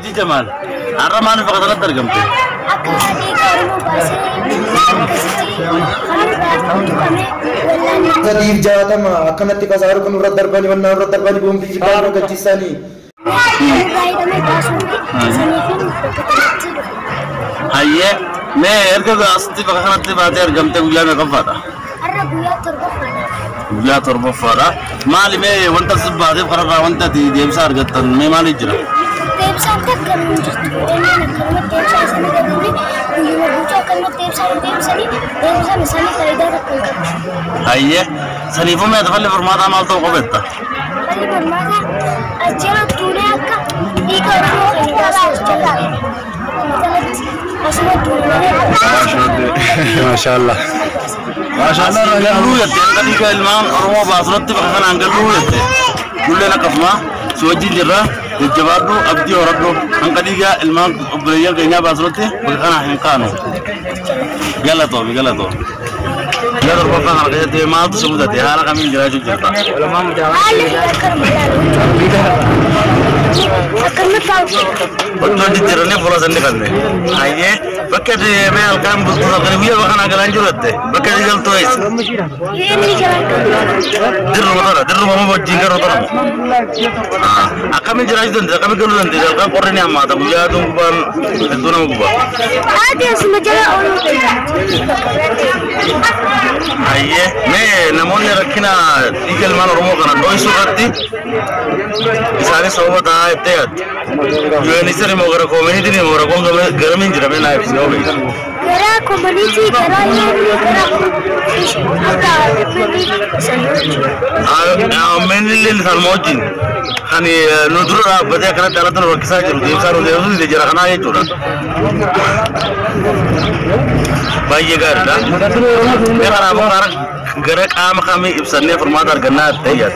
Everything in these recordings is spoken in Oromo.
Haji Jamal. Arah mana fakta tergam tu? Tadi jawab sama akan nanti kasar kan urat terbani bom di kalau kejisani. Ayye, मैं ऐसे तो अस्ती पकड़ना ते बात यार गमते गुया में कब आता? अरे गुया तो बफारा माली में वंटा सब बातें कर रहा वंटा थी देवसार गत्तन में माली जरा देवसार तक कर मुझे में देवसार से नहीं करूँगी ये मैं पूछा कर मैं देवसार मिसाली खरीदा रखूँगा Ayye, सनीफों में तो पहले फरमाता माल तो कब आता? पहले फरमाता अच्छा तूने आपका एक और Masyaallah. Masyaallah lu ya tadi ke ilman orang basrat tu bahkan angkat lu ya dulu nak kafma suaji jera jawab abdi orang tu angkat dia ilman beliau kayaknya basrat tu bahkan angkano gala to ya terbapak harga tu mal tu semua dah hara kami jera juga betul di jerone bola sendiri kan deh aye pakai di mail kan butuh kan dia bahkan agak lanjut deh pakai di jalan tuais ये नहीं चला Diru mama buat jingkar orang. Kami jelas itu, kami kalau nanti kalau koren yang mata, buja tu bukan itu nama bukan. ada semua jalan orang Ayye, me namonnya rakina ikel mana romo kana doi surati. Isari sobat ay teat. Jual ni seri mogara community ni mogara kong geramin jera me naik sih oke. gara community gara ini gara Menilin salmojin. Hani nudura baca karena jalan tu orang kisah jeru, dia saru jeru dia jera kana aja curang. Bayi garda. Dia karena orang gerak kami ibsannya formatar genat teyat.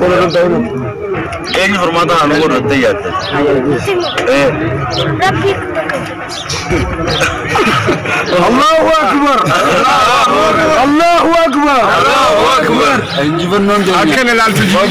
Ini formatar anu gor teyat. Allahu Akbar. Allahu Akbar. Allahu Akbar. Anjiban non jadi. Akan elal tujuh.